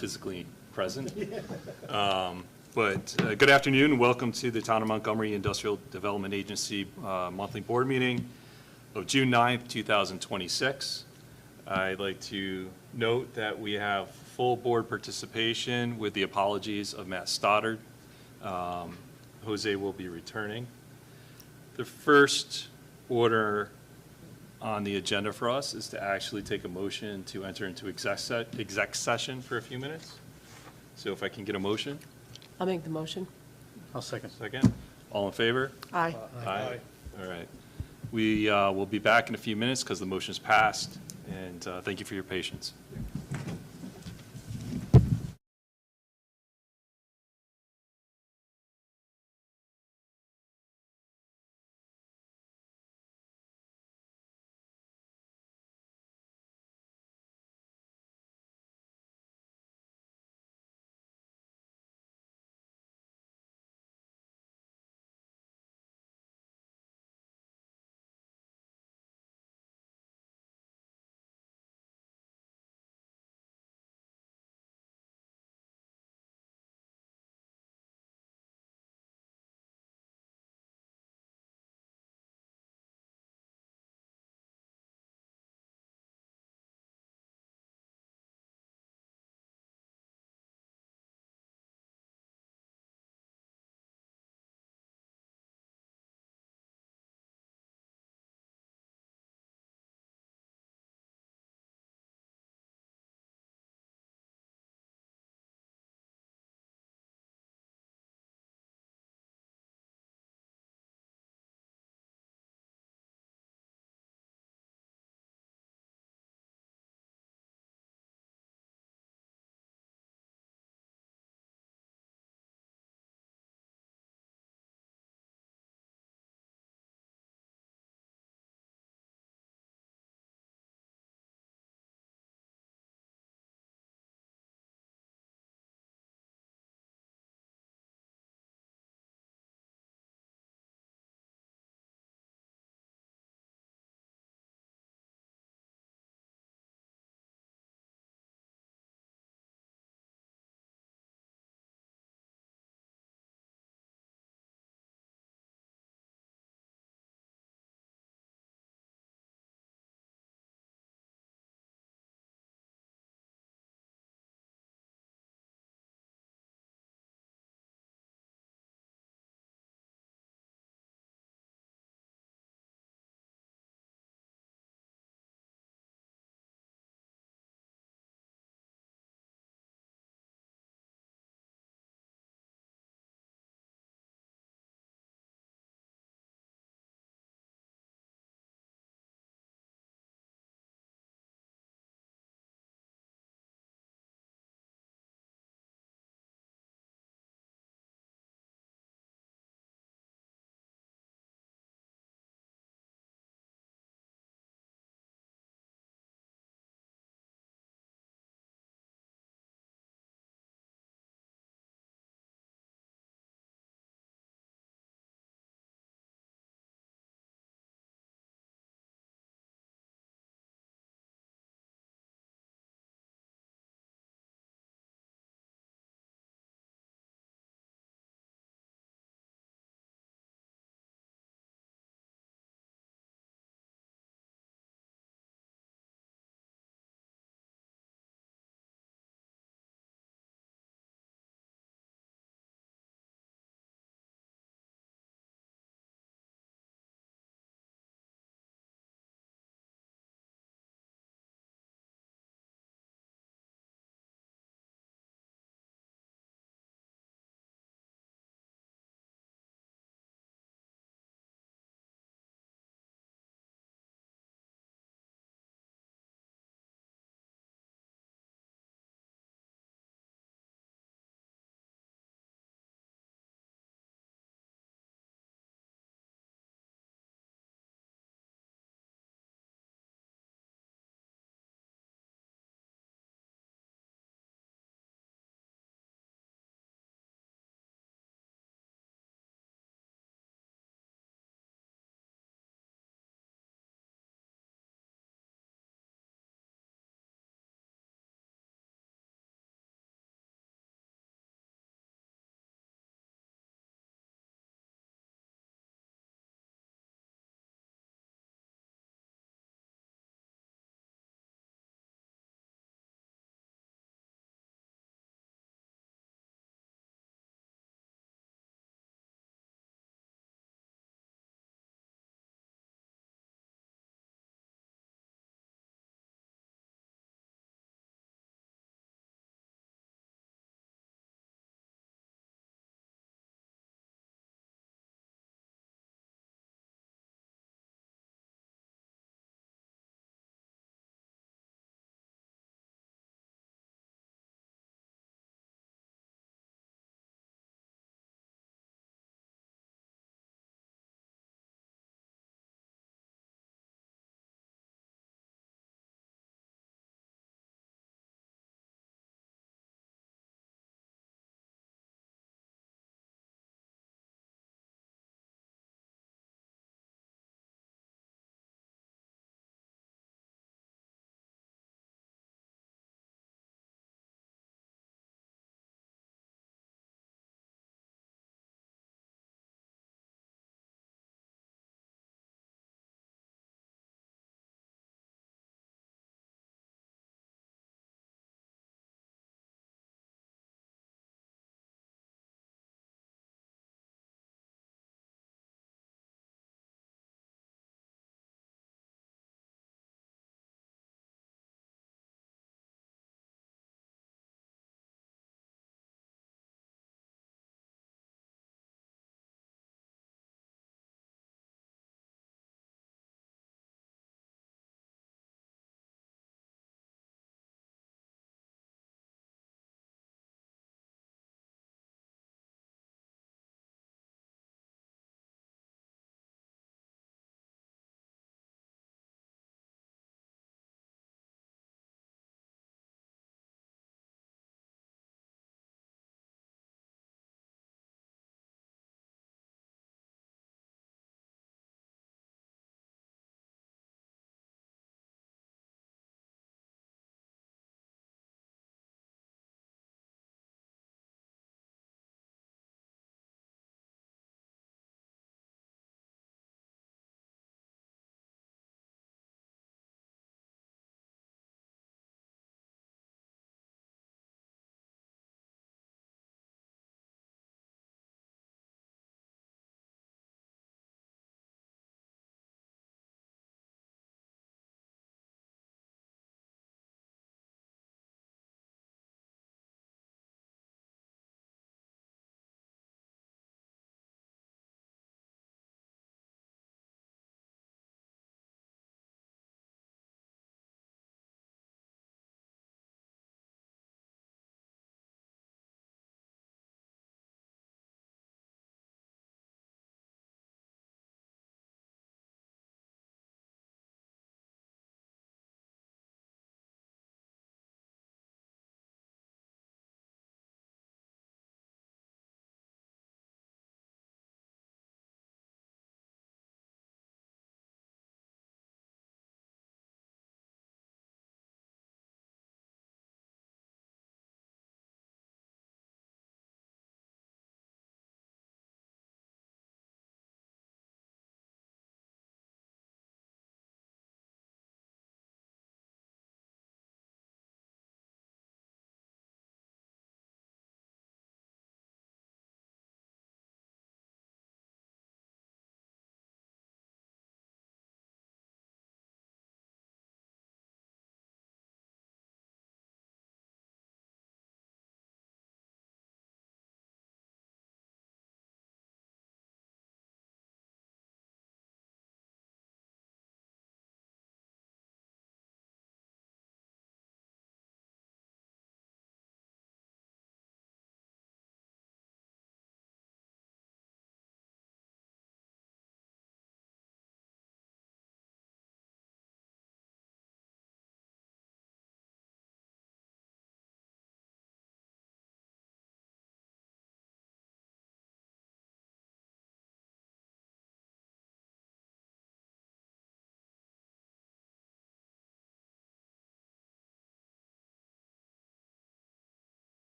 physically present. But good afternoon, and welcome to the Town of Montgomery Industrial Development Agency monthly board meeting of June 9th, 2026. I'd like to note that we have full board participation with the apologies of Matt Stoddard. Jose will be returning. The first order on the agenda for us is to actually take a motion to enter into exec session for a few minutes. So if I can get a motion. I'll make the motion. I'll second. Second. All in favor? Aye. Aye. All right. We will be back in a few minutes because the motion is passed, and thank you for your patience.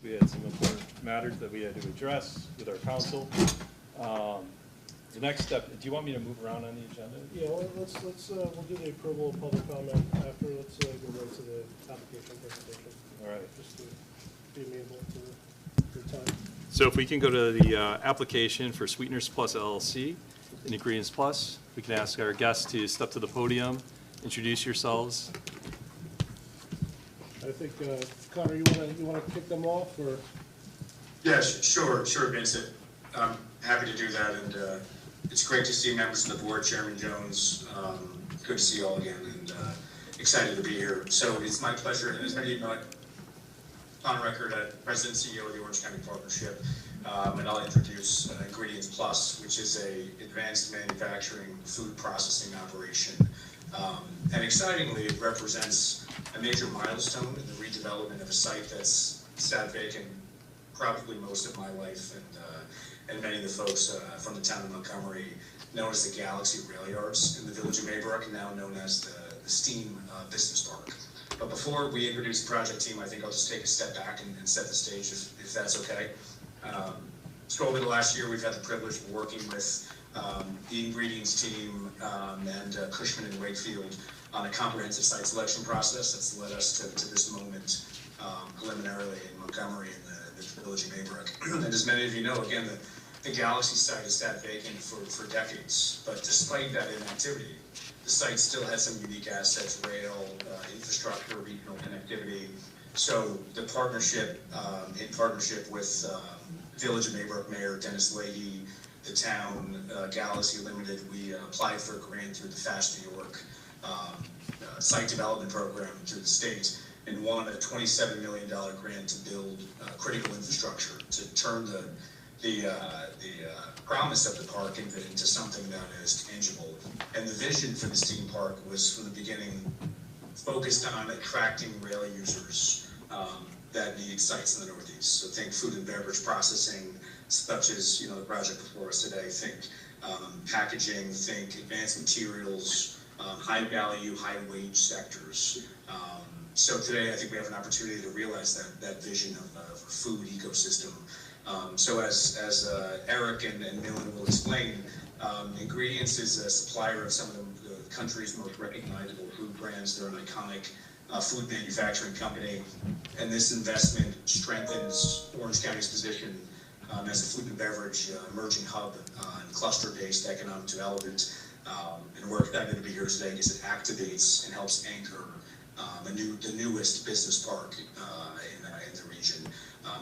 We had some important matters that we had to address with our council. The next step, do you want me to move around on the agenda? Yeah, well, we'll do the approval of public comment after. Let's go right to the application presentation. All right. Just to be amenable to your time. So if we can go to the application for Sweeteners Plus LLC and Ingredients Plus, we can ask our guests to step to the podium, introduce yourselves. I think, Connor, you wanna kick them off, or? Yeah, sure, Vincent. I'm happy to do that, and it's great to see members of the board, Chairman Jones. Good to see you all again, and excited to be here. So it's my pleasure, and as many of you know, on record, President and CEO of the Orange County Partnership, and I'll introduce Ingredients Plus, which is a advanced manufacturing food processing operation. And excitingly, it represents a major milestone in the redevelopment of a site that's sat vacant probably most of my life, and many of the folks from the town of Montgomery know as the Galaxy Rail Yards in the village of Maybrook, now known as the STEAM Business Park. But before we introduce the project team, I think I'll just take a step back and set the stage, if that's okay. So over the last year, we've had the privilege of working with the ingredients team and Cushman & Wakefield on a comprehensive site selection process that's led us to this moment preliminarily in Montgomery in the village of Maybrook. And as many of you know, again, the Galaxy site has sat vacant for decades, but despite that inactivity, the site still has some unique assets, rail, infrastructure, regional connectivity. So the partnership, in partnership with Village of Maybrook Mayor Dennis Leahy, the town, Galaxy Limited, we applied for a grant through the Fast New York site development program through the state, and won a $27 million grant to build critical infrastructure to turn the promise of the park into something that is tangible. And the vision for the STEAM Park was from the beginning focused on attracting rail users that need sites in the Northeast. So think food and beverage processing, such as the project before us today. Think packaging, think advanced materials, high value, high wage sectors. So today I think we have an opportunity to realize that vision of a food ecosystem. So as Eric and Millen will explain, Ingredients is a supplier of some of the country's most recognizable food brands. They're an iconic food manufacturing company, and this investment strengthens Orange County's position as a food and beverage emerging hub and cluster-based economic development. And we're excited to be here today because it activates and helps anchor the newest business park in the region.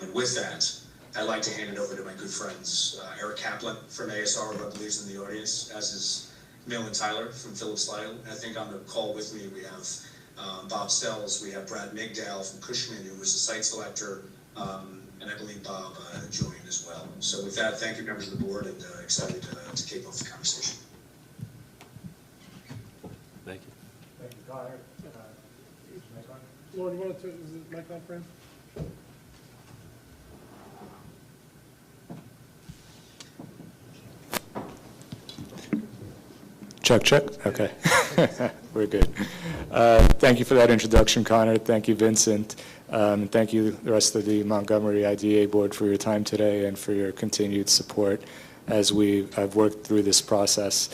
And with that, I'd like to hand it over to my good friends, Eric Kaplan from ASR, who I believe is in the audience, as is Millen Tyler from Phillips Lytle. And I think on the call with me, we have Bob Sells, we have Brad Migdal from Cushman, who was the site selector, and I believe Bob joined as well. So with that, thank you, members of the board, and excited to kick off the conversation. Thank you. Thank you, Connor. Lauren, you want to, is the mic on, friend? Check. Okay. We're good. Thank you for that introduction, Connor. Thank you, Vincent. And thank you, the rest of the Montgomery IDA board, for your time today and for your continued support as I've worked through this process.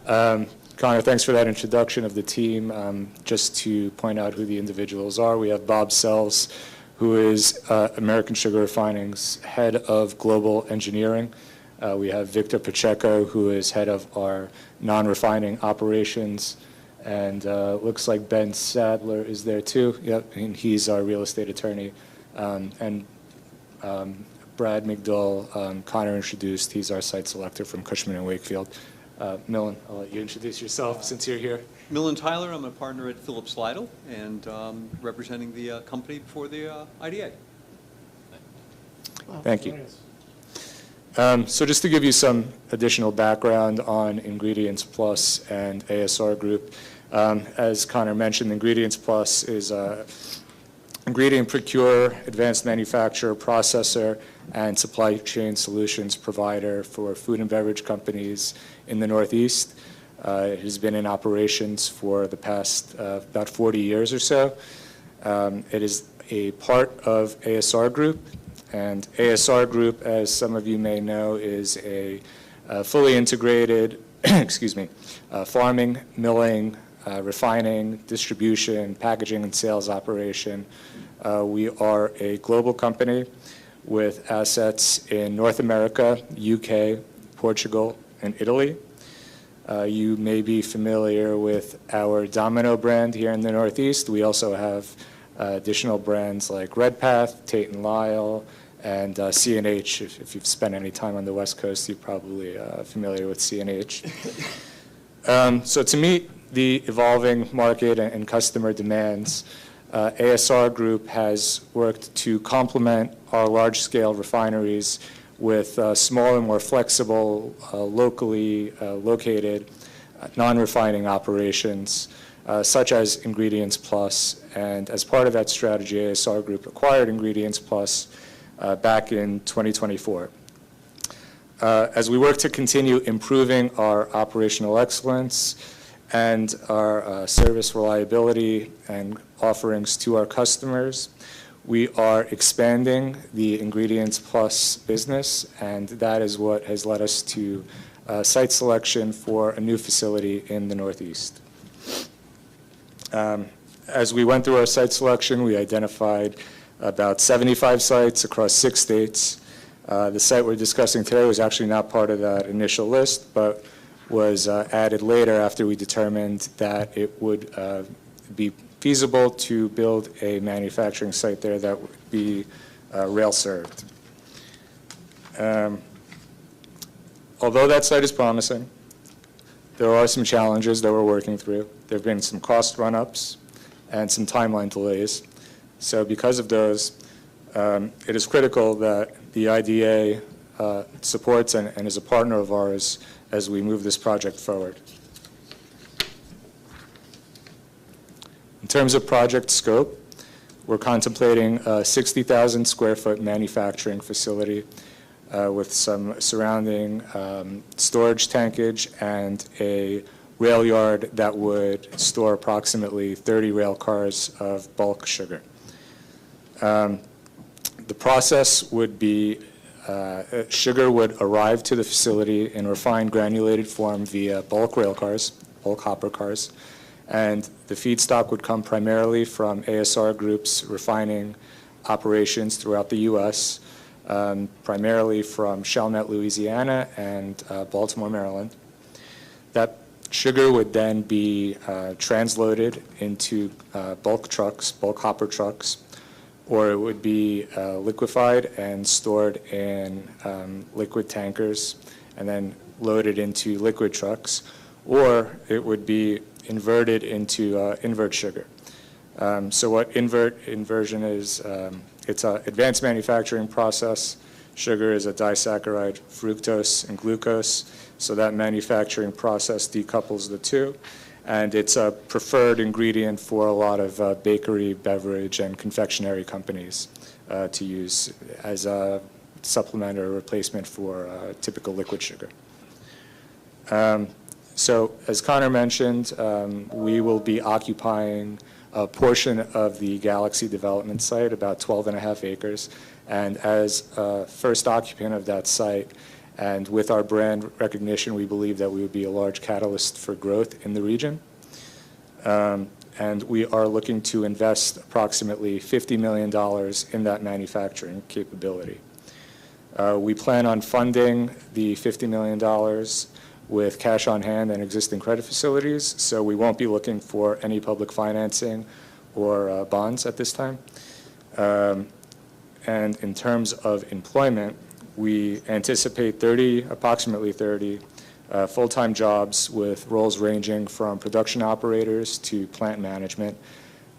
Connor, thanks for that introduction of the team. Just to point out who the individuals are, we have Bob Sells, who is American Sugar Refining's head of global engineering. We have Victor Pacheco, who is head of our non-refining operations. And looks like Ben Sadler is there too. Yep, and he's our real estate attorney. And Brad Migdal, Connor introduced, he's our site selector from Cushman & Wakefield. Millen, I'll let you introduce yourself since you're here. Millen Tyler, I'm a partner at Phillips Lytle and representing the company for the IDA. Thank you. So just to give you some additional background on Ingredients Plus and ASR Group, as Connor mentioned, Ingredients Plus is a ingredient procurer, advanced manufacturer, processor, and supply chain solutions provider for food and beverage companies in the Northeast. It has been in operations for the past about 40 years or so. It is a part of ASR Group, And ASR Group, as some of you may know, is a fully integrated, excuse me, farming, milling, refining, distribution, packaging, and sales operation. We are a global company with assets in North America, UK, Portugal, and Italy. You may be familiar with our Domino brand here in the Northeast. We also have additional brands like Redpath, Tate & Lyle, and C&H. If you've spent any time on the West Coast, you're probably familiar with C&H. So to meet the evolving market and customer demands, ASR Group has worked to complement our large-scale refineries with smaller, more flexible, locally located, non-refining operations, such as Ingredients Plus. And as part of that strategy, ASR Group acquired Ingredients Plus back in 2024. As we work to continue improving our operational excellence and our service reliability and offerings to our customers, we are expanding the Ingredients Plus business, and that is what has led us to site selection for a new facility in the Northeast. As we went through our site selection, we identified about 75 sites across 6 states. The site we're discussing today was actually not part of that initial list, but was added later after we determined that it would be feasible to build a manufacturing site there that would be rail-served. Although that site is promising, there are some challenges that we're working through. There have been some cost run-ups and some timeline delays. So because of those, it is critical that the IDA supports and is a partner of ours as we move this project forward. In terms of project scope, we're contemplating a 60,000 square foot manufacturing facility with some surrounding storage tankage and a rail yard that would store approximately 30 rail cars of bulk sugar. The process would be sugar would arrive to the facility in refined granulated form via bulk rail cars, bulk hopper cars, and the feedstock would come primarily from ASR Group's refining operations throughout the U.S., primarily from Chalmette, Louisiana, and Baltimore, Maryland. That sugar would then be transloaded into bulk trucks, bulk hopper trucks, or it would be liquefied and stored in liquid tankers and then loaded into liquid trucks, or it would be inverted into invert sugar. So what inversion is, it's an advanced manufacturing process. Sugar is a disaccharide, fructose and glucose, so that manufacturing process decouples the two. And it's a preferred ingredient for a lot of bakery, beverage, and confectionery companies to use as a supplement or replacement for typical liquid sugar. So as Connor mentioned, we will be occupying a portion of the Galaxy development site, about 12.5 acres. And as a first occupant of that site, and with our brand recognition, we believe that we would be a large catalyst for growth in the region. And we are looking to invest approximately $50 million in that manufacturing capability. We plan on funding the $50 million with cash on hand and existing credit facilities, so we won't be looking for any public financing or bonds at this time. And in terms of employment, we anticipate approximately 30 full-time jobs with roles ranging from production operators to plant management,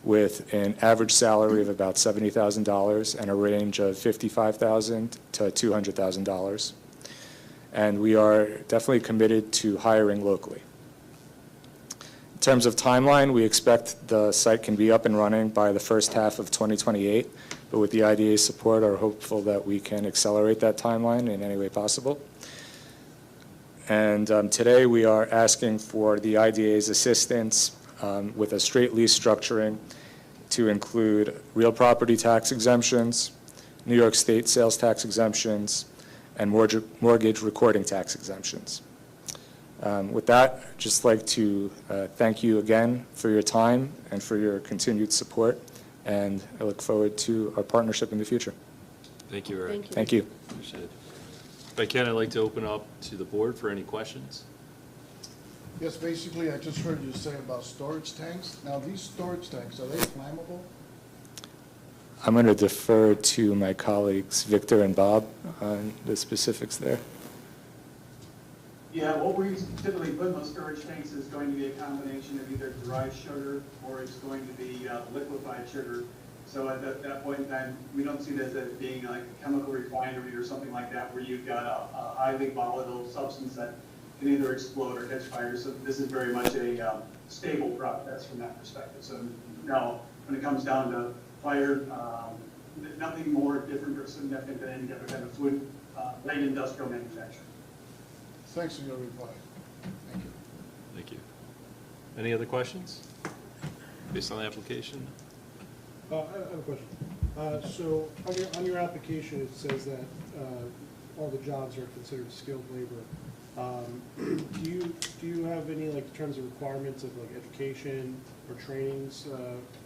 with an average salary of about $70,000 and a range of $55,000 to $200,000. And we are definitely committed to hiring locally. In terms of timeline, we expect the site can be up and running by the first half of 2028, but with the IDA's support, are hopeful that we can accelerate that timeline in any way possible. And today we are asking for the IDA's assistance with a straight lease structuring to include real property tax exemptions, New York State sales tax exemptions, and mortgage recording tax exemptions. With that, I'd just like to thank you again for your time and for your continued support, and I look forward to our partnership in the future. Thank you, Eric. Thank you. Thank you. Appreciate it. If I can, I'd like to open up to the board for any questions. Yes, basically, I just heard you say about storage tanks. Now, these storage tanks, are they flammable? I'm going to defer to my colleagues, Victor and Bob, on the specifics there. Yeah, what we typically put in those storage tanks is going to be a combination of either dry sugar or it's going to be liquefied sugar. So at that point in time, we don't see this as being like a chemical refinery or something like that where you've got a highly volatile substance that can either explode or catch fire. So this is very much a stable process from that perspective. So now, when it comes down to fire, nothing more different or significant than any other kind of food, light industrial manufacturing. Thanks for your reply. Thank you. Thank you. Any other questions based on the application? I have a question. So on your application, it says that all the jobs are considered skilled labor. Do you have any like terms of requirements of like education or trainings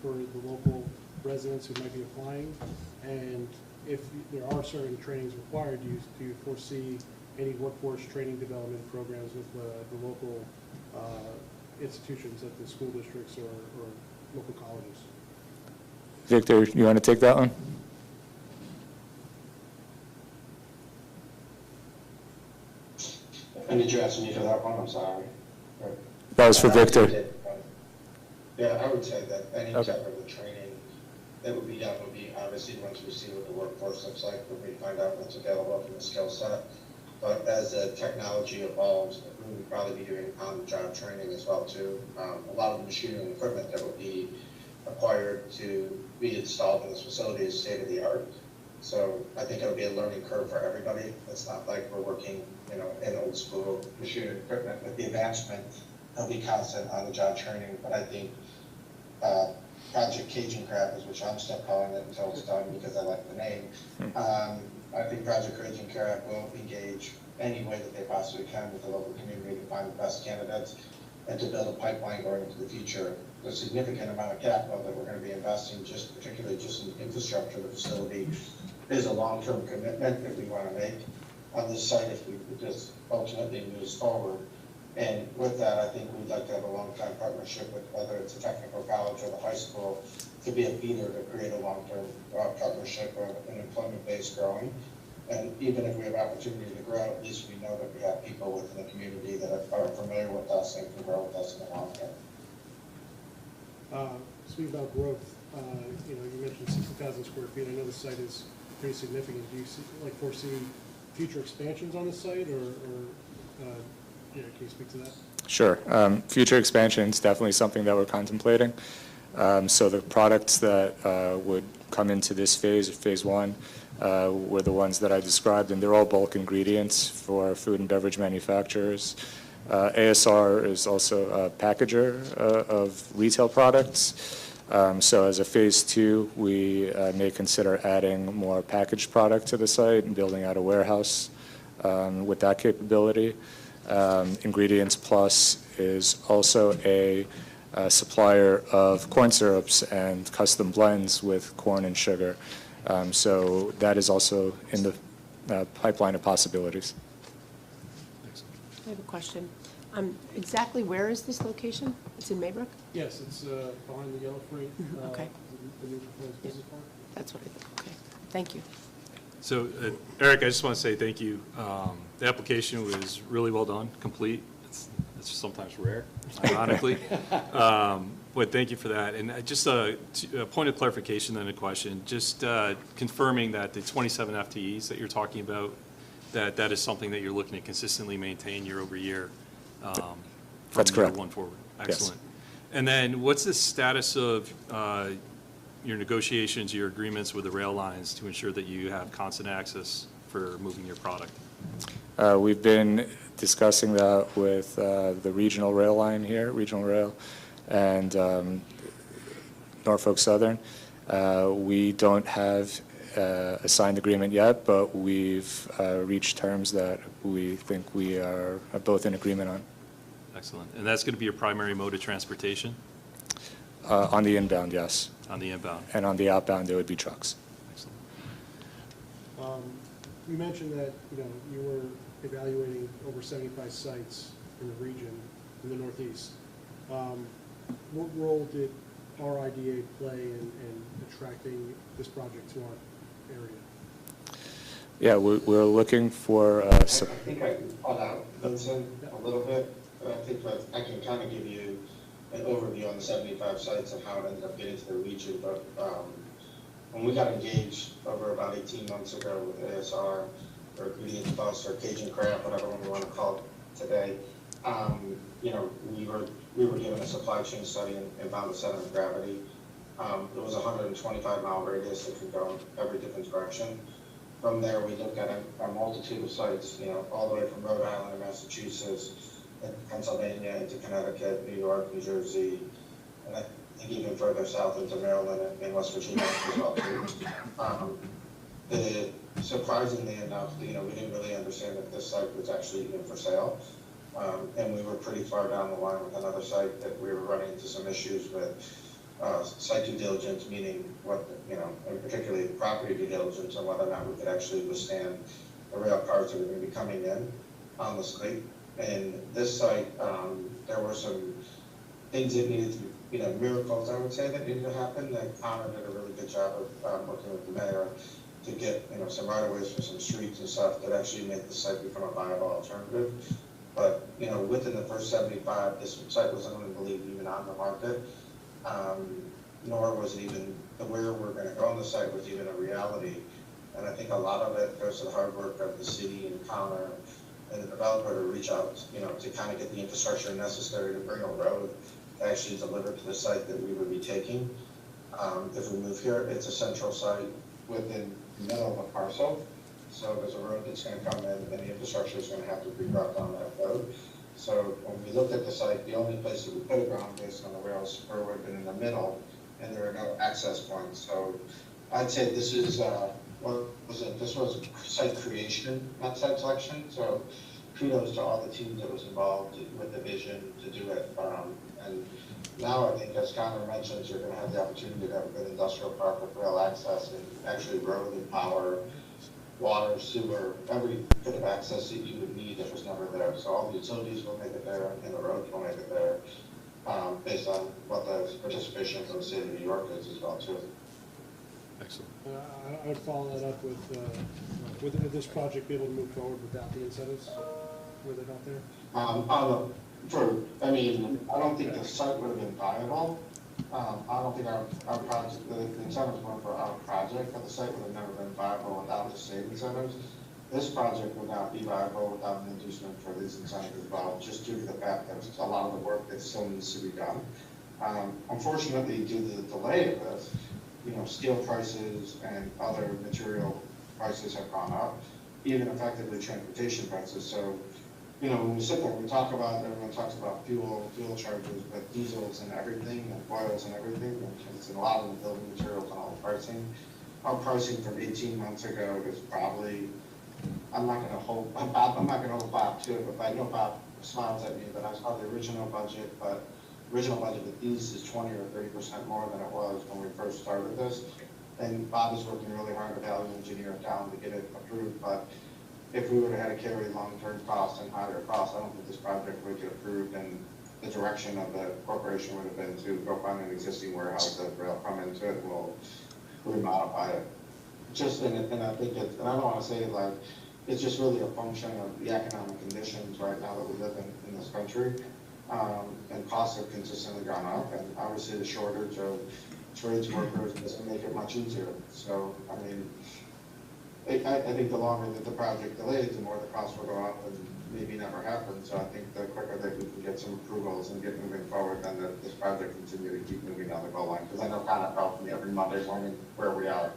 for the local residents who might be applying? And if there are certain trainings required, do you foresee any workforce training development programs with the local institutions at the school districts or local colleges? Victor, you want to take that one? And did you ask me for that one? I'm sorry. That was for Victor. Yeah, I would say that any Okay. type of a training that would be done would be obviously once we see what the workforce looks like, when we find out what's available from the skill set. But as the technology evolves, we would probably be doing on-the-job training as well too. A lot of the machinery and equipment that would be acquired to be installed in this facility is state-of-the-art. So I think it'll be a learning curve for everybody. It's not like we're working, in old school machinery and equipment. With the advancement, there'll be constant on-the-job training. But I think Project Cajun Crab is which I'm still calling it until it's done because I like the name. I think Project Cajun Crab will engage any way that they possibly can with the local community to find the best candidates and to build a pipeline going into the future. The significant amount of capital that we're going to be investing, particularly in infrastructure of the facility, is a long-term commitment that we want to make on this site if we just ultimately moves forward. And with that, I think we'd like to have a long-time partnership with whether it's a technical college or the high school to be a feeder to create a long-term partnership or an employment base growing. And even if we have opportunity to grow, at least we know that we have people within the community that are familiar with us and can grow with us in the long term. Speaking about growth, you mentioned 60,000 square feet. I know the site is pretty significant. Do you foresee future expansions on the site, or can you speak to that? Sure. Future expansion is definitely something that we're contemplating. So the products that would come into this phase one, were the ones that I described, and they're all bulk ingredients for food and beverage manufacturers. ASR is also a packager of retail products. So as a phase two, we may consider adding more packaged product to the site and building out a warehouse with that capability. Ingredients Plus is also a supplier of corn syrups and custom blends with corn and sugar. So that is also in the pipeline of possibilities. I have a question. Exactly where is this location? It's in Maybrook? Yes, it's behind the Yellow Freight. Okay. The new proposed business park. That's what I thought. Okay. Thank you. So, Eric, I just want to say thank you. The application was really well done, complete. It's sometimes rare, ironically. But thank you for that. And just a point of clarification, then a question. Just confirming that the 27 FTEs that you're talking about, that is something that you're looking to consistently maintain year over year. That's correct. From year one forward. Yes. Excellent. And then what's the status of your negotiations, your agreements with the rail lines to ensure that you have constant access for moving your product? We've been discussing that with the regional rail line here, Regional Rail, and Norfolk Southern. We don't have a signed agreement yet, but we've reached terms that we think we are both in agreement on. Excellent. And that's going to be your primary mode of transportation On the inbound, yes. on the inbound? And on the outbound, there would be trucks. Excellent. You mentioned that, you were evaluating over 75 sites in the region, in the Northeast. What role did our IDA play in attracting this project to our area? Yeah, we're looking for, I think I can call out Vincent a little bit, but I think that I can kind of give you an overview on the 75 sites and how it ended up getting to the region. But when we got engaged over about 18 months ago with ASR, or Ingredient Plus, or Cajun Crab, whatever one we want to call it today, we were given a supply chain study and found the center of gravity. It was a 125-mile radius that could go in every different direction. From there, we looked at a multitude of sites, all the way from Rhode Island and Massachusetts, and Pennsylvania, into Connecticut, New York, New Jersey, and I think even further south into Maryland and West Virginia as well too. Surprisingly enough, we didn't really understand that this site was actually even for sale. And we were pretty far down the line with another site that we were running into some issues with site due diligence, meaning what, and particularly property due diligence on whether or not we could actually withstand the rail cars that were going to be coming in on the site. And this site, there were some things that needed to be, miracles, I would say, that needed to happen. That Connor did a really good job of working with the mayor to get, some right-of-ways for some streets and stuff that actually make the site become a viable alternative. But, within the first 75, this site wasn't going to believe even on the market, nor was it even where we're going to go on the site was even a reality. And I think a lot of it goes to the hard work of the city and Connor and the developer to reach out, to kind of get the infrastructure necessary to bring a road to actually deliver to the site that we would be taking. If we move here, it's a central site within the middle of a parcel. So there's a road that's going to come in, and the infrastructure is going to have to be brought down that road. So when we looked at the site, the only place that we could have gone based on the rail spur would have been in the middle, and there are no access points. So I'd say this is this was site creation, not site selection. So kudos to all the teams that was involved with the vision to do it. And now I think, as Connor mentioned, you're going to have the opportunity to have a good industrial park with rail access and actually road and power, water, sewer, every bit of access that you would need that was never there. So all the utilities will make it there, and the roads will make it there, based on what the participation from the state of New York is as well too. Excellent. I would follow that up with would this project be able to move forward without the incentives? Were they not there? I don't think the site would have been viable. I don't think our project, the incentives were for our project, but the site would have never been viable without the state incentives. This project would not be viable without an inducement for these incentives as well, just due to the fact that a lot of the work that still needs to be done. Unfortunately, due to the delay of this, steel prices and other material prices have gone up, even effectively transportation prices. So, when we sit there, everyone talks about fuel charges, but diesels and everything, and oils and everything, and it's in a lot of the building materials and all the pricing. Our pricing from 18 months ago is probably, I'm not going to hold Bob to it, but I know Bob smiles at me, but I saw the original budget with these is 20 or 30% more than it was when we first started this. And Bob is working really hard to value engineer it down to get it approved, but if we would have had to carry long-term costs and higher costs, I don't think this project would get approved, and the direction of the corporation would have been to go find an existing warehouse that will come into it and we'll remodify it. And I think and I don't want to say it's just really a function of the economic conditions right now that we live in this country. And costs have consistently gone up, and obviously the shortage of trades workers doesn't make it much easier. So, I think the longer that the project delays, the more the costs will go up and maybe never happen. So I think the quicker that we can get some approvals and get moving forward, then this project continue to keep moving down the goal line. Because I know Connor calls me every Monday morning where we are.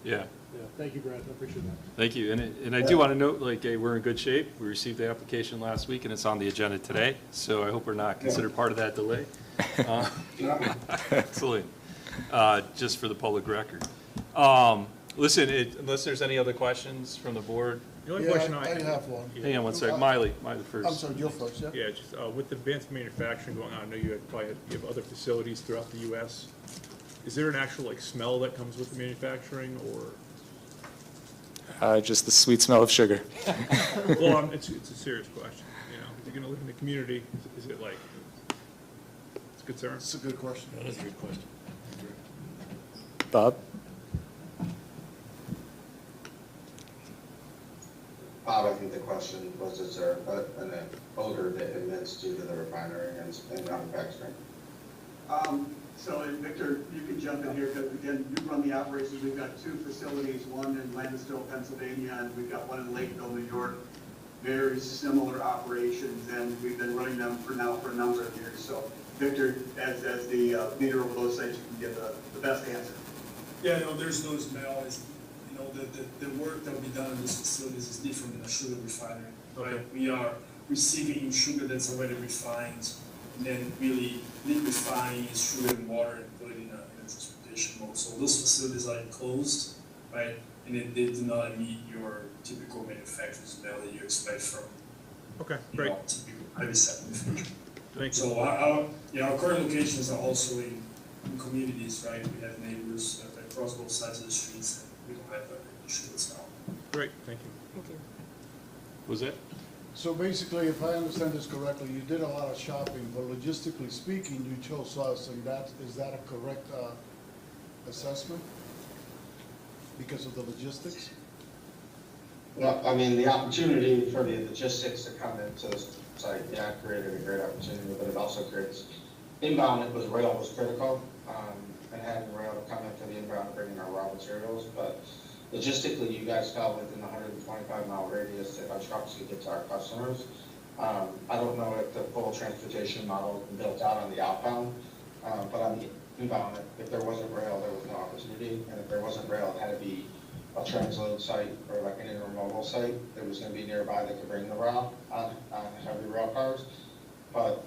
Yeah. Yeah, thank you, Brad. I appreciate that. Thank you. And I do want to note, we're in good shape. We received the application last week, and it's on the agenda today. So I hope we're not considered part of that delay. Excellent. Just for the public record. Listen, unless there's any other questions from the board, The only Yeah, question I have one. hang on one second. Miley first. I'm sorry, you're first, yeah? Yeah, just with advanced manufacturing going on, I know you have other facilities throughout the U.S. Is there an actual like smell that comes with the manufacturing, or? Just the sweet smell of sugar. Well, it's a serious question. You know, if you're going to live in the community, is it like it's a concern? That's a good question. That's a good question. Bob? Bob, I think the question was, is there an odor that emits due to the refinery and manufacturing? So, and Victor, you can jump in here, because again, you run the operations. We've got two facilities, one in Landisville, Pennsylvania, and we've got one in Lakeville, New York. Very similar operations, and we've been running them for a number of years. So, Victor, as the leader of those sites, you can give the best answer. Yeah, no, there's no smell. It's, you know, the work that will be done in these facilities is different than a sugar refinery. Right? Okay. We are receiving sugar that's already refined, and then really liquefying sugar and water and put it in a transportation mode. So those facilities are enclosed, right? And they do not emit your typical manufacturing smell that you expect from, Okay, you great. know, typical heavy set manufacturing. Thank you. So our current locations are also in communities, right? We have neighbors across both sides of the streets, and we don't have an issue with smell. Great, thank you. Thank you. Was it? So basically, if I understand this correctly, you did a lot of shopping, but logistically speaking, you chose us, and is that a correct assessment? Because of the logistics? Well, I mean, the opportunity for the logistics to come into this site, yeah, created a great opportunity, but it also creates, inbound, rail was critical, and having rail to come in for the inbound, bringing our raw materials, but logistically, you guys fell within the 125-mile radius that our trucks could get to our customers. I don't know if the full transportation model has been built out on the outbound, but on the inbound, if there wasn't rail, there was no opportunity, and if there wasn't rail, it had to be a transload site or like an intermodal site that was going to be nearby that could bring the rail on heavy rail cars. But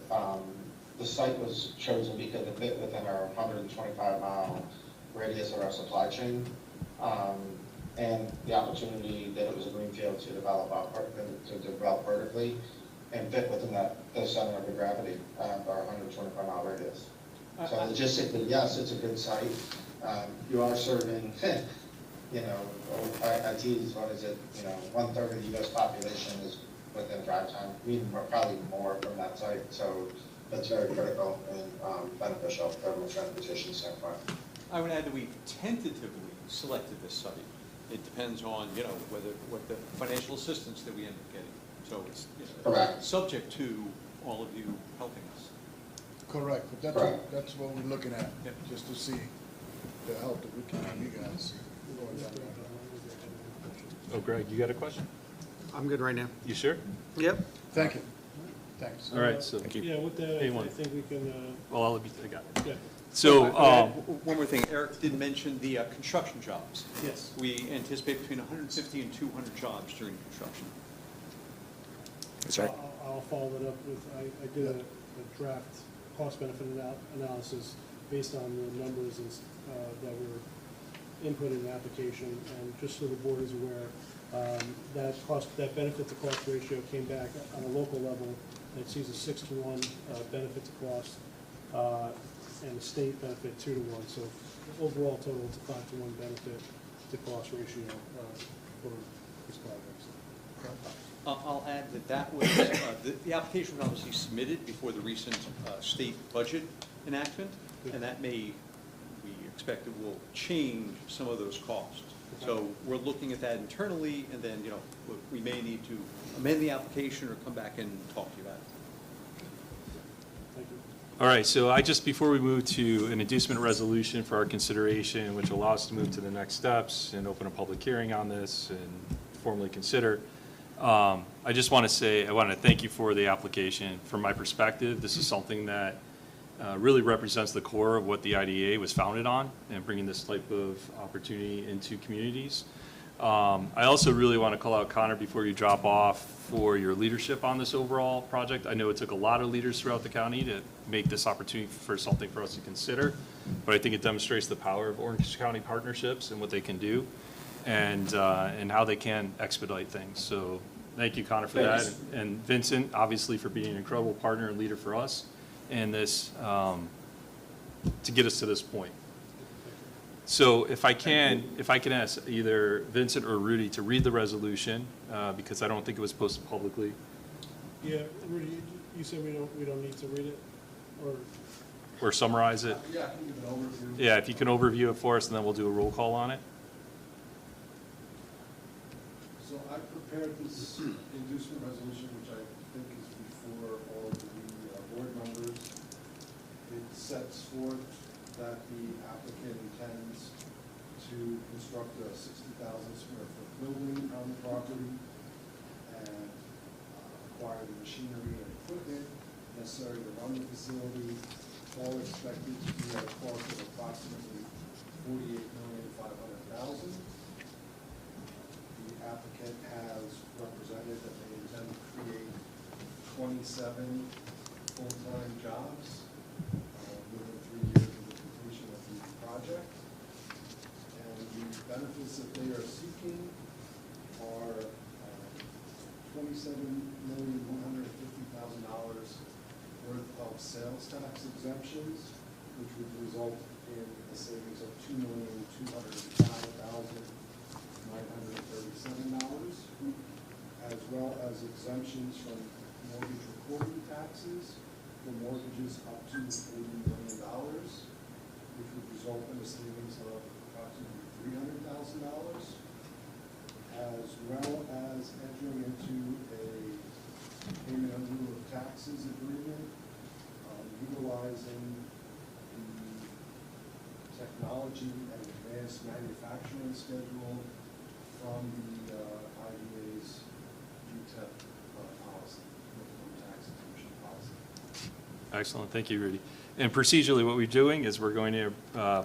the site was chosen because it fit within our 125-mile radius of our supply chain, and the opportunity that it was a greenfield to develop vertically and fit within the center of the gravity of our 125-mile radius. So logistically, yes, it's a good site. You are serving, you know, I tease, what is it, you know, 1/3 of the U.S. population is within drive time, even probably more from that site. So that's very critical and beneficial from a transportation standpoint. I would add that we tentatively selected this site. It depends on, you know, what the financial assistance that we end up getting. So it's, you know, Correct. subject to all of you helping us. Correct, but that's what we're looking at, Yep. just to see the help that we can give you guys. going down there. Oh, Greg, you got a question? I'm good right now. You sure? Yep. Thank you. Thanks. All right, so, Yeah, with that, Anyone? I think we can, well, I got it. yeah, So, One more thing, Eric did mention the construction jobs. yes. We anticipate between 150 and 200 jobs during construction. That's right. I'll follow that up with, I did a draft cost-benefit analysis based on the numbers that were input in the application, and just so the board is aware, that benefit to cost ratio came back on a local level, and it sees a 6-to-1 benefit to cost, and the state benefit 2-to-1. So overall total, it's a 5-to-1 benefit to cost ratio for this project. I'll add that was, the application was obviously submitted before the recent state budget enactment, and that we expect it will change some of those costs. So we're looking at that internally, and then, you know, we may need to amend the application or come back and talk to you about it. Thank you. all right, so before we move to an inducement resolution for our consideration, which allows us to move to the next steps and open a public hearing on this and formally consider, I just want to say, I want to thank you for the application. From my perspective, this is something that really represents the core of what the IDA was founded on, and bringing this type of opportunity into communities. I also really want to call out Connor before you drop off for your leadership on this overall project. I know it took a lot of leaders throughout the county to make this opportunity for something for us to consider, but I think it demonstrates the power of Orange County partnerships and what they can do. and how they can expedite things. So thank you, Connor, for that. Thanks. And Vincent, obviously, for being an incredible partner and leader for us in this, to get us to this point. So if I can ask either Vincent or Rudy to read the resolution, because I don't think it was posted publicly. Yeah, Rudy, you said we don't need to read it, Or summarize it. Yeah, I can give an overview. Yeah, if you can overview it for us, and then we'll do a roll call on it. So I prepared this inducement resolution, which I think is before all of the board members. It sets forth that the applicant intends to construct a 60,000 square foot building on the property and acquire the machinery and equipment necessary to run the facility, all expected to be at a cost of approximately $48,500,000. The applicant has represented that they intend to create 27 full-time jobs within 3 years of the completion of the project. And the benefits that they are seeking are $27,150,000 worth of sales tax exemptions, which would result in a savings of $2,205,937, as well as exemptions from mortgage recording taxes for mortgages up to $80 million, which would result in a savings of approximately $300,000, as well as entering into a payment in lieu of taxes agreement, utilizing the technology and advanced manufacturing schedule from the IDA's UTEP policy, minimum tax exemption policy. Excellent, thank you, Rudy. And procedurally, what we're doing is we're going to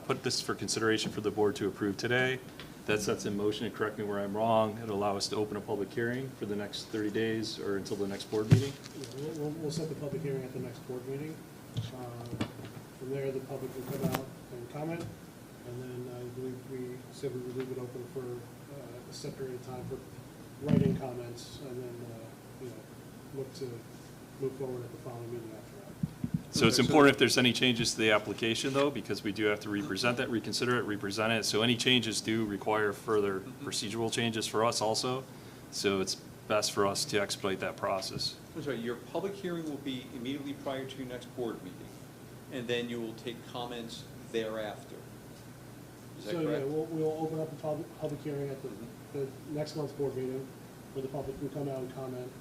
put this for consideration for the board to approve today. That sets in motion, and correct me where I'm wrong, it'll allow us to open a public hearing for the next 30 days or until the next board meeting. Yeah, we'll set the public hearing at the next board meeting. From there, the public will come out and comment, and then I believe we said we would leave it open for a set period of time for write-in comments, and then, look to move forward at the following meeting after that. So it's important if there's any changes to the application, though, because we do have to represent that, reconsider it, represent it. So any changes do require further procedural changes for us also. So it's best for us to expedite that process. I'm sorry, your public hearing will be immediately prior to your next board meeting, and then you will take comments thereafter. Is that So, correct? yeah, we'll open up a public hearing at the next month's board meeting, where the public can come out and comment.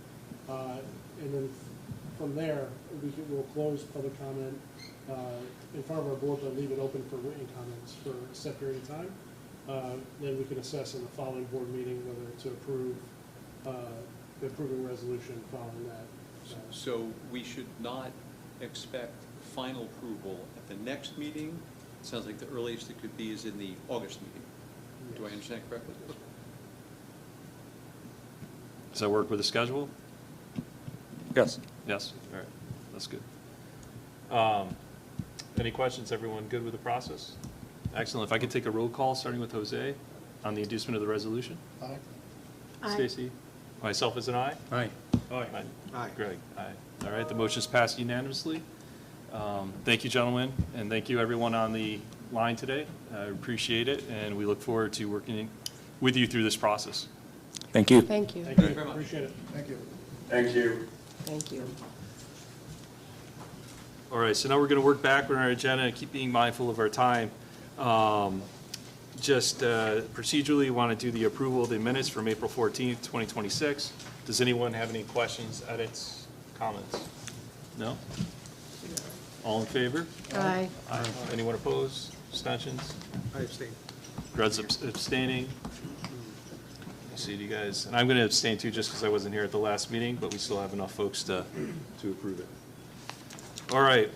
And then from there, we'll close public comment in front of our board, but leave it open for written comments for a set period of time. Then we can assess in the following board meeting whether to approve the approving resolution following that. So we should not expect final approval at the next meeting? It sounds like the earliest it could be is in the August meeting. Do I understand correctly? Does that work with the schedule? Yes. Yes, all right, that's good. Any questions? Everyone good with the process? Excellent. If I could take a roll call, starting with Jose, on the inducement of the resolution? Aye. Aye. Stacy? Myself as an aye? Aye. Aye. Greg? Aye. All right, the motion's passed unanimously. Thank you, gentlemen, and thank you, everyone on the line today. I appreciate it, and we look forward to working with you through this process. Thank you. Thank you. Thank you very much. Appreciate it. Thank you. Thank you. Thank you. All right, so now we're going to work back on our agenda and keep being mindful of our time. Just procedurally, want to do the approval of the minutes from April 14th, 2026. Does anyone have any questions, edits, comments? No? All in favor? Aye. Aye. Anyone opposed? Abstentions? I abstain. Greg's abstaining. I see you guys, and I'm going to abstain too, just because I wasn't here at the last meeting, but we still have enough folks to approve it. All right.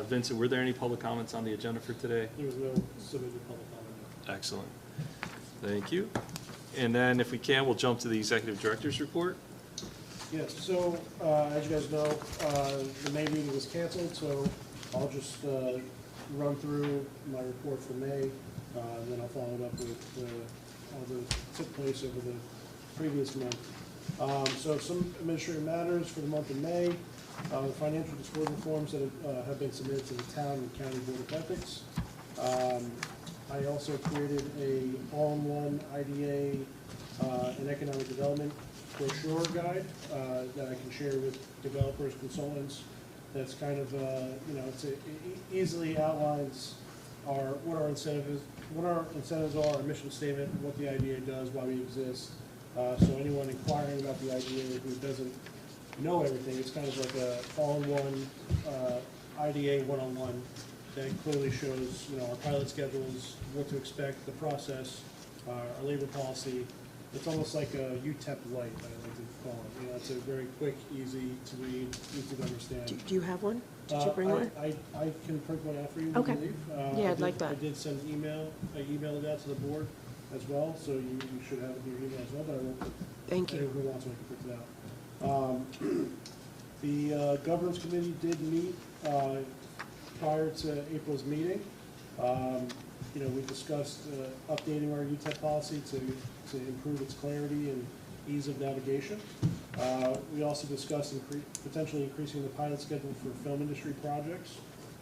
Vincent, were there any public comments on the agenda for today? There was no submitted public comment. Excellent. Thank you. And then if we can, we'll jump to the executive director's report. Yes, so, as you guys know, the May meeting was canceled, so I'll just run through my report for May. And then I'll follow it up with all the took place over the previous month. So some administrative matters for the month of May. The financial disclosure forms that have been submitted to the town and county board of ethics. I also created a all-in-one IDA and economic development brochure guide that I can share with developers, consultants. That's kind of, it easily outlines what our incentives are, our mission statement, what the IDA does, why we exist. So anyone inquiring about the IDA who doesn't know everything, it's kind of like a all-in-one IDA 101 that clearly shows, our pilot schedules, what to expect, the process, our labor policy. It's almost like a UTEP light, I like to call it. It's a very quick, easy to read, easy to understand. Do you have one? Did you bring one? I can print one out for you, I Okay. believe. Yeah, I'd like that. I did send an email. I emailed it out to the board as well, so you should have it in your email as well, but I won't. Thank you. Anyone who wants one can print it out. The governance committee did meet prior to April's meeting. We discussed updating our UTEP policy to improve its clarity and ease of navigation. We also discussed potentially increasing the pilot schedule for film industry projects,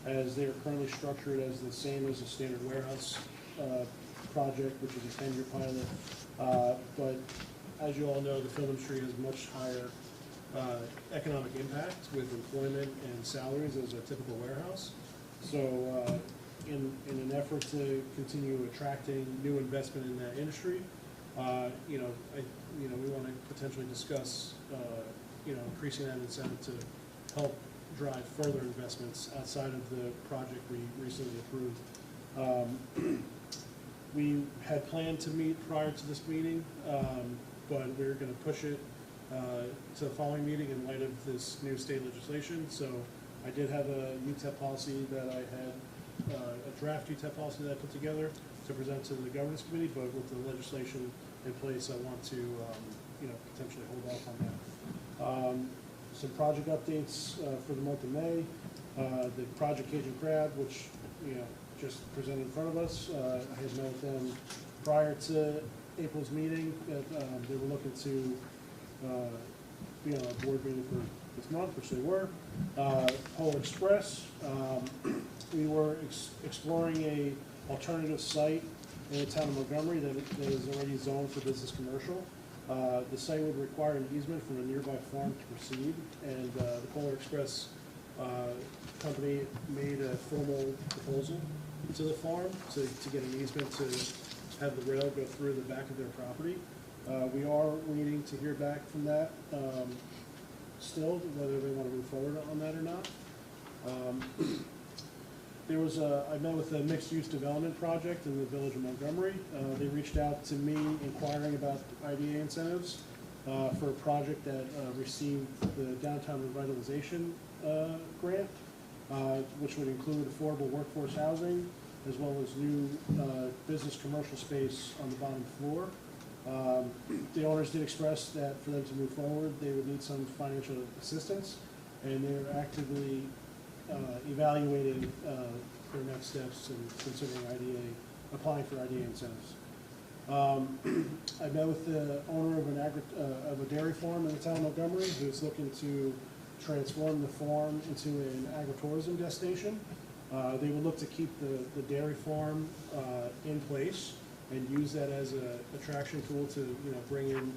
as they are currently structured as the same as a standard warehouse project, which is a 10-year pilot. But as you all know, the film industry has much higher economic impact with employment and salaries as a typical warehouse. So in an effort to continue attracting new investment in that industry, we want to potentially discuss, increasing that incentive to help drive further investments outside of the project we recently approved. We had planned to meet prior to this meeting, but we're going to push it to the following meeting in light of this new state legislation. So I did have a UTEP policy that I had, a draft UTEP policy that I put together to present to the governance committee, but with the legislation in place, I want to, potentially hold off on that. Some project updates for the month of May. The Project Cajun Crab, which, just presented in front of us. I had met with them prior to April's meeting that they were looking to be on a board meeting for this month, which they were. Polar Express, we were exploring a alternative site in the town of Montgomery that is already zoned for business commercial. The site would require an easement from a nearby farm to proceed, and the Polar Express company made a formal proposal to the farm to get an easement to have the rail go through the back of their property. We are waiting to hear back from that still, whether they want to move forward on that or not. I met with a mixed-use development project in the village of Montgomery. They reached out to me inquiring about IDA incentives for a project that received the downtown revitalization grant, which would include affordable workforce housing, as well as new business commercial space on the bottom floor. The owners did express that for them to move forward, they would need some financial assistance, and they're actively evaluating their next steps and considering applying for IDA incentives. I met with the owner of a dairy farm in the town of Montgomery who's looking to transform the farm into an agritourism destination. They would look to keep the dairy farm in place and use that as an attraction tool to bring in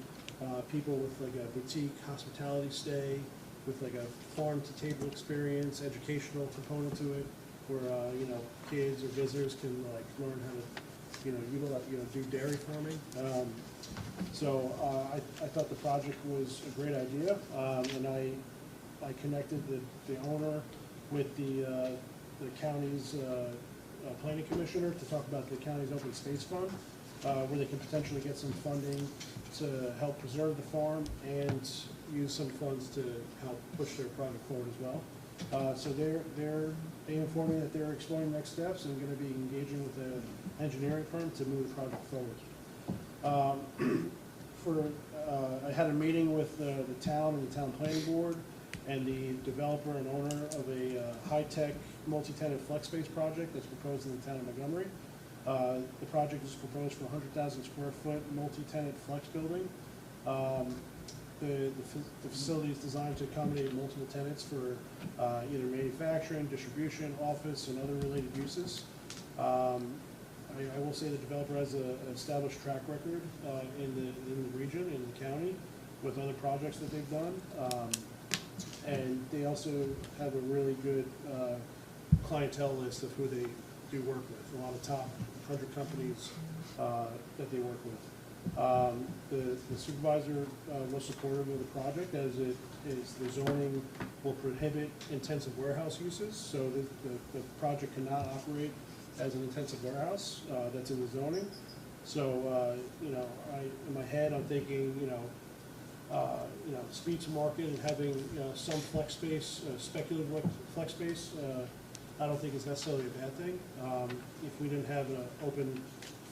people with like a boutique hospitality stay, with like a farm to table experience, educational component to it, where kids or visitors can like learn how to do dairy farming. So I thought the project was a great idea, and I connected the owner with the county's planning commissioner to talk about the county's open space fund, where they can potentially get some funding to help preserve the farm and use some funds to help push their project forward as well. So they informed me that they're exploring next steps and going to be engaging with an engineering firm to move the project forward. I had a meeting with the town and the town planning board and the developer and owner of a high-tech multi-tenant flex space project that's proposed in the town of Montgomery. The project is proposed for a 100,000 square foot multi-tenant flex building. The facility is designed to accommodate multiple tenants for either manufacturing, distribution, office, and other related uses. I will say the developer has an established track record in the region, in the county, with other projects that they've done. And they also have a really good clientele list of who they do work with, a lot of top 100 companies that they work with. The supervisor was supportive of the project, as it is the zoning will prohibit intensive warehouse uses, so the project cannot operate as an intensive warehouse that's in the zoning. So you know, in my head, I'm thinking, you know, speed to market and having some flex space, speculative flex space. I don't think it's necessarily a bad thing. If we didn't have an open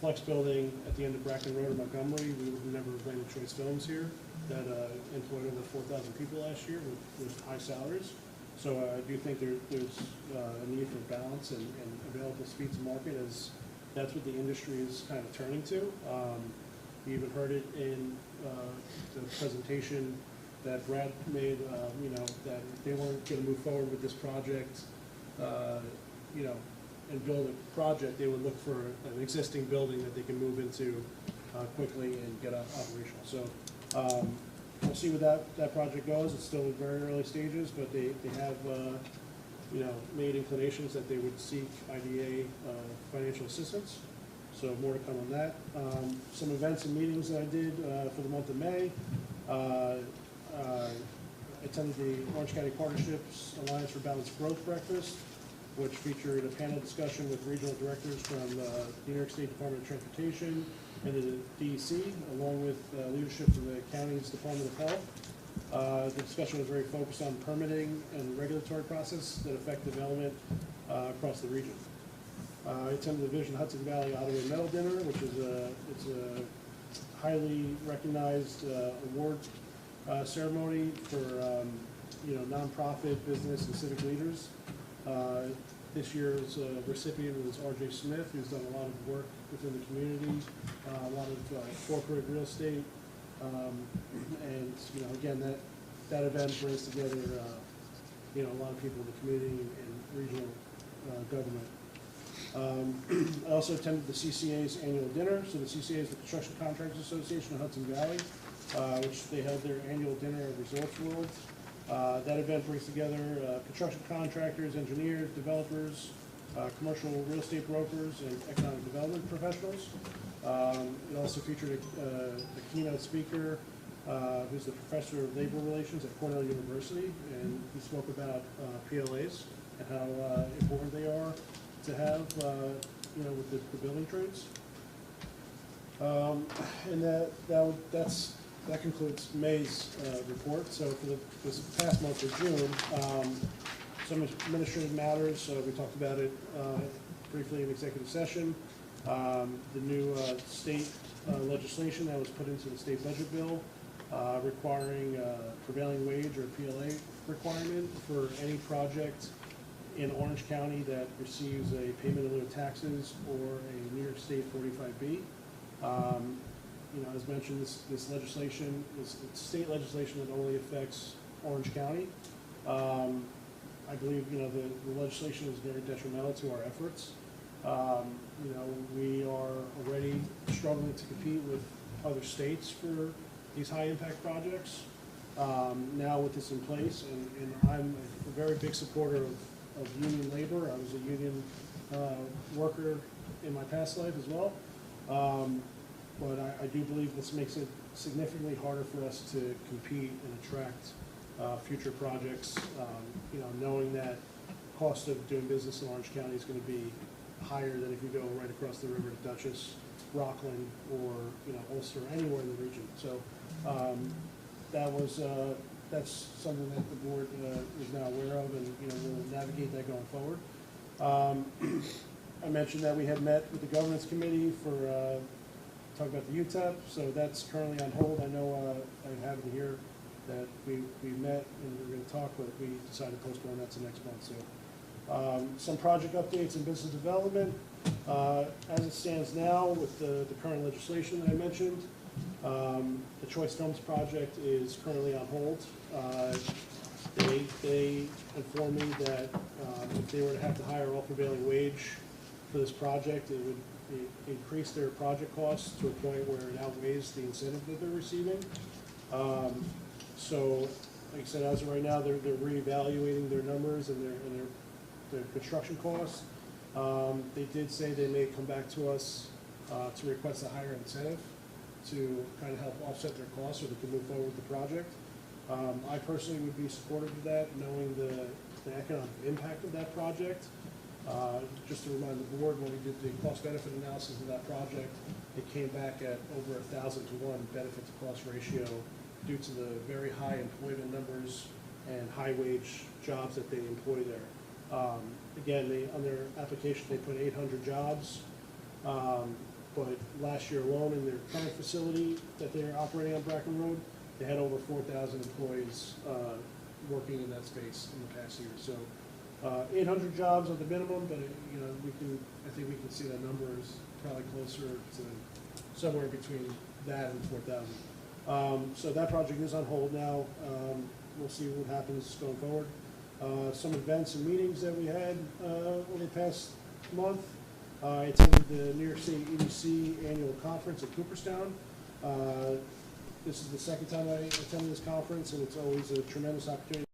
flex building at the end of Bracken Road in Montgomery, we would never have landed Choice Films here that employed over 4,000 people last year with high salaries. So I do think there's a need for balance and available speed to market, as that's what the industry is kind of turning to. You even heard it in the presentation that Brad made, you know, that if they weren't going to move forward with this project, you know, and build a project, they would look for an existing building that they can move into quickly and get operational. So we'll see where that project goes. It's still in very early stages, but they have, you know, made inclinations that they would seek IDA financial assistance. So more to come on that. Some events and meetings that I did for the month of May. I attended the Orange County Partnerships Alliance for Balanced Growth Breakfast, which featured a panel discussion with regional directors from the New York State Department of Transportation and the DEC, along with leadership from the county's Department of Health. The discussion was very focused on permitting and regulatory process that affect development across the region. I attended the Vision Hudson Valley Ottawa Medal Dinner, which is it's a highly recognized award ceremony for you know, nonprofit, business, and civic leaders. This year's recipient was R.J. Smith, who's done a lot of work within the community, a lot of corporate real estate, and you know, again, that event brings together you know, a lot of people in the community and regional government. I also attended the CCA's annual dinner. So the CCA is the Construction Contractors Association of Hudson Valley, which they had their annual dinner at Resorts World. That event brings together construction contractors, engineers, developers, commercial real estate brokers, and economic development professionals. It also featured a keynote speaker who's the professor of labor relations at Cornell University, and he spoke about PLAs and how important they are to have, you know, with the building trades. And that concludes May's report. So for this past month of June, some administrative matters, we talked about it briefly in executive session. The new state legislation that was put into the state budget bill requiring prevailing wage or PLA requirement for any project in Orange County that receives a payment in lieu of taxes or a New York State 45B. You know, as mentioned, this legislation is state legislation that only affects Orange County. I believe, you know, the legislation is very detrimental to our efforts. You know, we are already struggling to compete with other states for these high impact projects. Now with this in place, and I'm a very big supporter of union labor. I was a union worker in my past life as well. But I do believe this makes it significantly harder for us to compete and attract future projects, you know, knowing that cost of doing business in Orange County is going to be higher than if you go right across the river to Dutchess, Rockland, or, you know, Ulster, anywhere in the region. So that's something that the board is now aware of, and, you know, we'll navigate that going forward. I mentioned that we had met with the governance committee for talk about the UTEP, so that's currently on hold. I know I have it here that we met and we were going to talk, but we decided to postpone that to next month. So Some project updates in business development. As it stands now with the current legislation that I mentioned, the Choice Films project is currently on hold. They informed me that if they were to have to hire all prevailing wage for this project, it would increase their project costs to a point where it outweighs the incentive that they're receiving. So, like I said, as of right now, they're reevaluating their numbers and their construction costs. They did say they may come back to us to request a higher incentive to kind of help offset their costs so they can move forward with the project. I personally would be supportive of that, knowing the economic impact of that project. Just to remind the board, when we did the cost-benefit analysis of that project, it came back at over 1,000 to 1 benefit-to-cost ratio due to the very high employment numbers and high-wage jobs that they employ there. Again, on their application, they put 800 jobs, but last year alone in their current facility that they're operating on Bracken Road, they had over 4,000 employees working in that space in the past year. So 800 jobs at the minimum, but I think we can see that number is probably closer to somewhere between that and 4,000. So that project is on hold now. We'll see what happens going forward. Some events and meetings that we had over the past month. I attended the New York City EDC annual conference at Cooperstown. This is the second time I attended this conference, and it's always a tremendous opportunity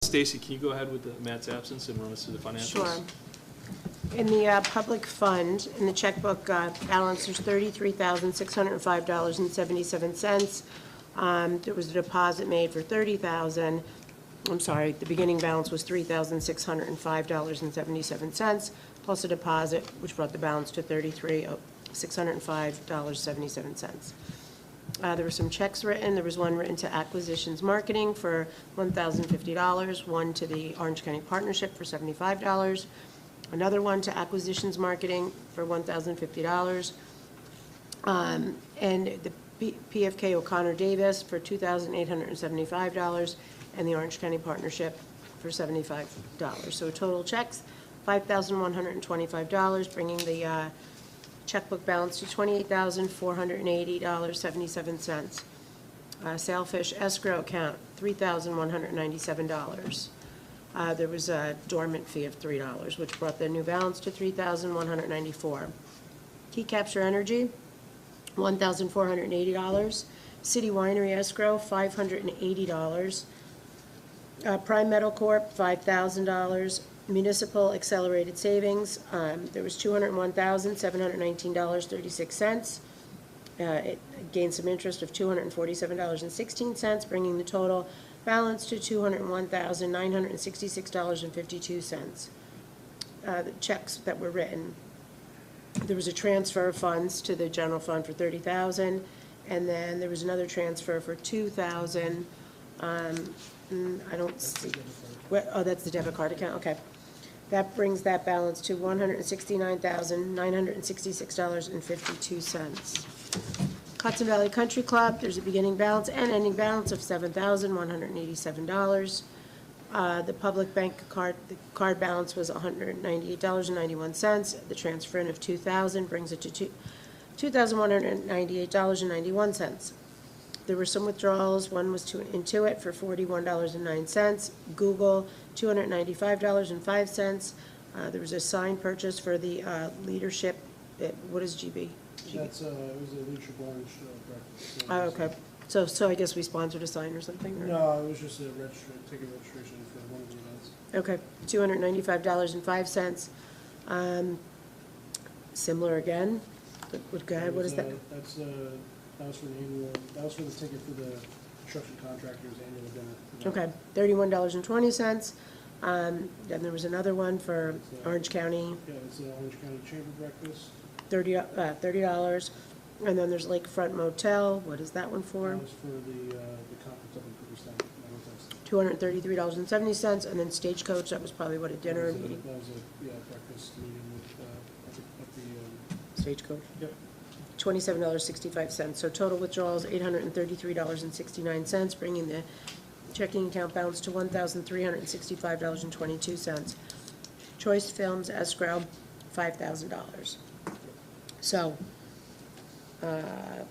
Stacy, can you go ahead with Matt's absence and run us through the financials? Sure. In the public fund, in the checkbook balance, there's $33,605.77. There was a deposit made for $30,000. I'm sorry, the beginning balance was $3,605.77, plus a deposit, which brought the balance to $33,605.77. There were some checks written. There was one written to Acquisitions Marketing for $1,050, one to the Orange County Partnership for $75, another one to Acquisitions Marketing for $1,050, and the PFK O'Connor Davis for $2,875, and the Orange County Partnership for $75. So total checks, $5,125, bringing the checkbook balance to $28,480.77. Sailfish escrow account, $3,197. There was a dormant fee of $3, which brought the new balance to $3,194. Key Capture Energy, $1,480. City Winery escrow, $580. Prime Metal Corp., $5,000. Municipal Accelerated Savings, there was $201,719.36. It gained some interest of $247.16, bringing the total balance to $201,966.52. The checks that were written, there was a transfer of funds to the general fund for $30,000, and then there was another transfer for $2,000. I don't see. Oh, that's the debit card account. Okay. That brings that balance to $169,966.52. Hudson Valley Country Club, there's a beginning balance and ending balance of $7,187. The public bank card, the card balance was $198.91. The transfer in of $2,000 brings it to $2,198.91. There were some withdrawals. One was to Intuit for $41.09. Google, $295.05. There was a signed purchase for the leadership. What is GB? That's, it was a leadership lunch breakfast. Oh, okay. So I guess we sponsored a sign or something? Or? No, it was just a ticket registration for one of the events. Okay, $295.05. Similar again. Go ahead. What is that? That was for the annual. That was for the ticket for the construction contractor's annual dinner. Okay, $31.20. Then there was another one for Orange County, Yeah, it's the Orange County Chamber breakfast. $30. And then there's Lakefront Motel. What is that one for? That was for the conference up in Cooperstown. $233.70. And then Stagecoach, that was probably what, a dinner meeting? That was a breakfast meeting with at the. Stagecoach? Yep. $27.65. So total withdrawals, $833.69, bringing the checking account balance to $1,365.22. Choice Films escrow, $5,000. So, the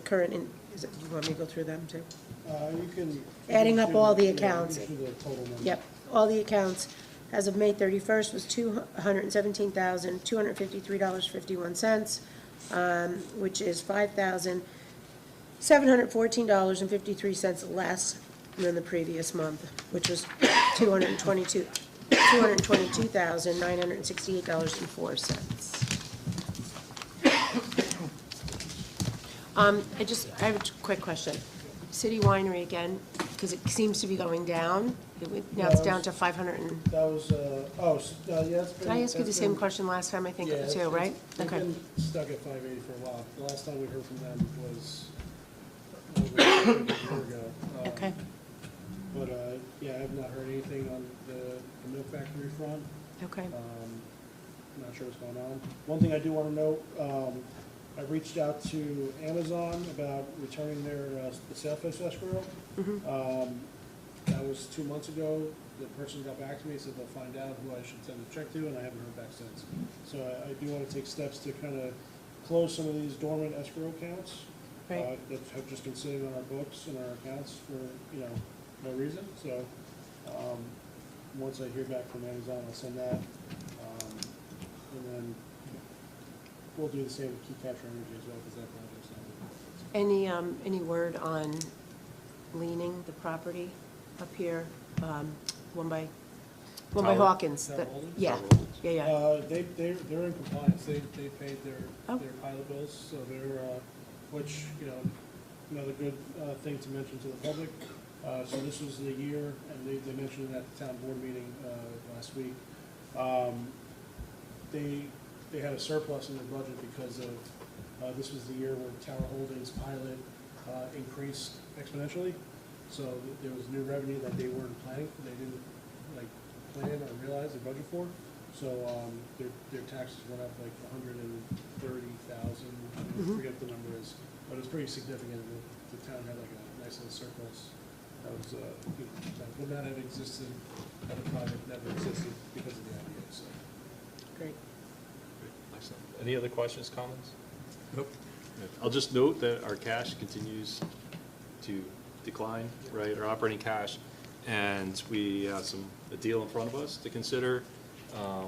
current, is it, you want me to go through them too? You can. Adding up all the Yeah, accounts. you can do the total number. Yep, all the accounts as of May 31st was $217,253.51, which is $5,714.53 less than the previous month, which was $222,968.04. I have a quick question. City Winery again, because it seems to be going down. Now it's down to 500 and, That was, yeah, it's been. did I ask you the that's same been- question last time? I think Yeah, too, right? They've Okay. been stuck at 580 for a while. The last time we heard from them was over a year ago. Okay. But, yeah, I have not heard anything on the milk factory front. Okay. Not sure what's going on. One thing I do want to note, I reached out to Amazon about returning their, the Sailfish escrow. That was 2 months ago. The person got back to me, said they'll find out who I should send the check to, and I haven't heard back since. So I do want to take steps to kind of close some of these dormant escrow accounts. Right. That have just been sitting on our books and our accounts for, no reason. So, once I hear back from Amazon, I'll send that. And then we'll do the same with Key Capture Energy as well, because that project's not. Any word on leaning the property? up here, one by Tower? Hawkins. Tower that- Holdings? Yeah, Tower Holdings. yeah. They're in compliance, they paid Oh. their pilot bills, so they're, which, you know, another good, thing to mention to the public. So this was the year, and they mentioned it at the town board meeting, last week. They had a surplus in their budget because of, this was the year where Tower Holdings pilot, increased exponentially. So there was new revenue that they weren't planning, they didn't, like, plan or realize or budget for. So, their taxes went up like $130,000, I forget what the number is, but it was pretty significant. The town had like a nice little surplus that was, that would not have existed, had the project never existed because of the IDA, so. Great. Excellent. Any other questions, comments? Nope. I'll just note that our cash continues to decline, right, our operating cash, and we have a deal in front of us to consider.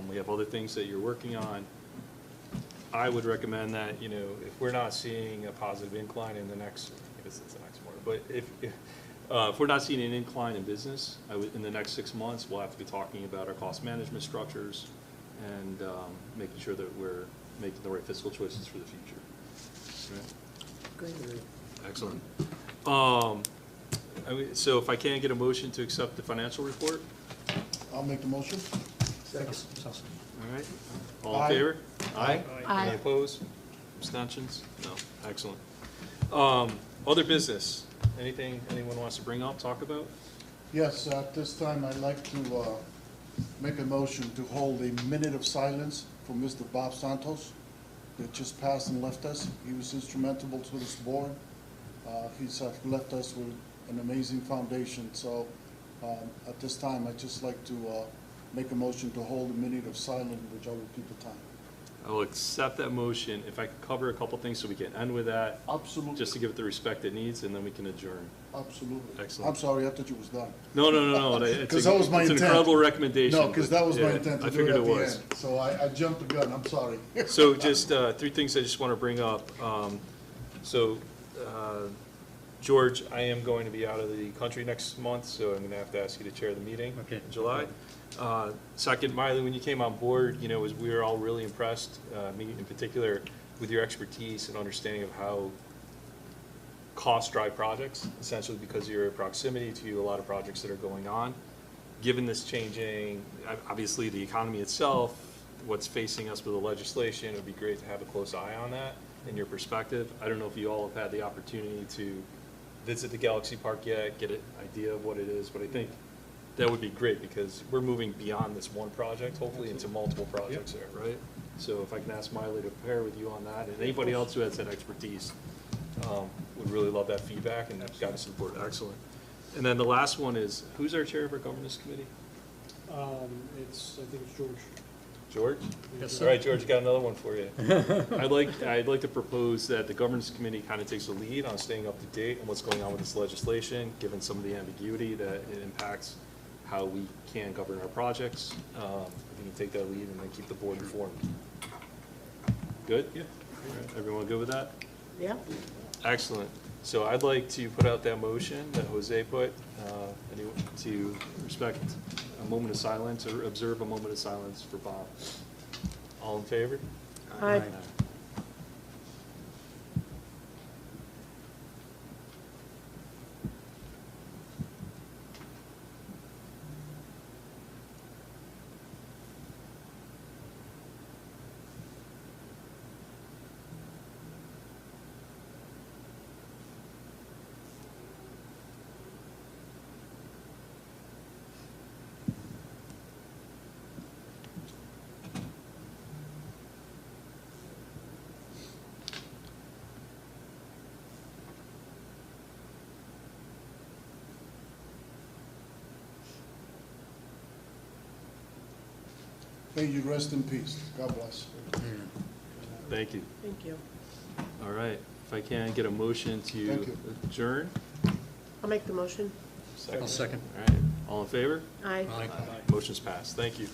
We have other things that you're working on. I would recommend that, you know, if we're not seeing a positive incline in the next, I guess it's the next quarter, but if we're not seeing an incline in business, in the next 6 months, we'll have to be talking about our cost management structures and making sure that we're making the right fiscal choices for the future. Right? Great. Excellent. So if I can get a motion to accept the financial report? I'll make the motion. All right. All in Aye. favor? Aye. Aye. Any opposed? Abstentions? No. Excellent. Other business? Anything anyone wants to bring up, talk about? Yes, at this time, I'd like to make a motion to hold a minute of silence for Mr. Bob Santos, that just passed and left us. He was instrumental to this board. He's left us with an amazing foundation. So at this time, I'd just like to make a motion to hold a minute of silence, which I will repeat the time. I will accept that motion. If I could cover a couple things so we can end with that, Absolutely. just to give it the respect it needs, and then we can adjourn. Absolutely. Excellent. I'm sorry, I thought you was done. No. It's 'Cause that was my it's an intent. incredible recommendation. No, because that was my Yeah, intent I to do it figured at the was. end. So I jumped the gun, I'm sorry. So just 3 things I just want to bring up. George, I am going to be out of the country next month, so I'm going to have to ask you to chair the meeting in July. Second, Miley, when you came on board, you know, we were all really impressed, me in particular, with your expertise and understanding of how costs drive projects, essentially because of your proximity to a lot of projects that are going on. Given this changing, obviously the economy itself, what's facing us with the legislation, it would be great to have a close eye on that in your perspective. I don't know if you all have had the opportunity to visit the Galaxy Park yet, get an idea of what it is, but I think that would be great because we're moving beyond this one project, hopefully into multiple projects there, right? So if I can ask Miley to pair with you on that, and anybody else who has that expertise, would really love that feedback and guidance and support. Excellent. And then the last one is, who's our chair of our governance committee? I think it's George. George? All right, George, got another one for you. I'd like to propose that the governance committee kind of takes the lead on staying up to date on what's going on with this legislation, given some of the ambiguity that it impacts how we can govern our projects. We can take that lead and then keep the board informed. Good? Yeah. Everyone good with that? Yeah. Excellent. So I'd like to put out that motion that Jose put, to respect a moment of silence or observe a moment of silence for Bob. All in favor? Aye. May you rest in peace. God bless. Thank you. Thank you. All right. If I can get a motion Thank to you. adjourn? I'll make the motion. Second. All right. All in favor? Aye. Motion's passed. Thank you.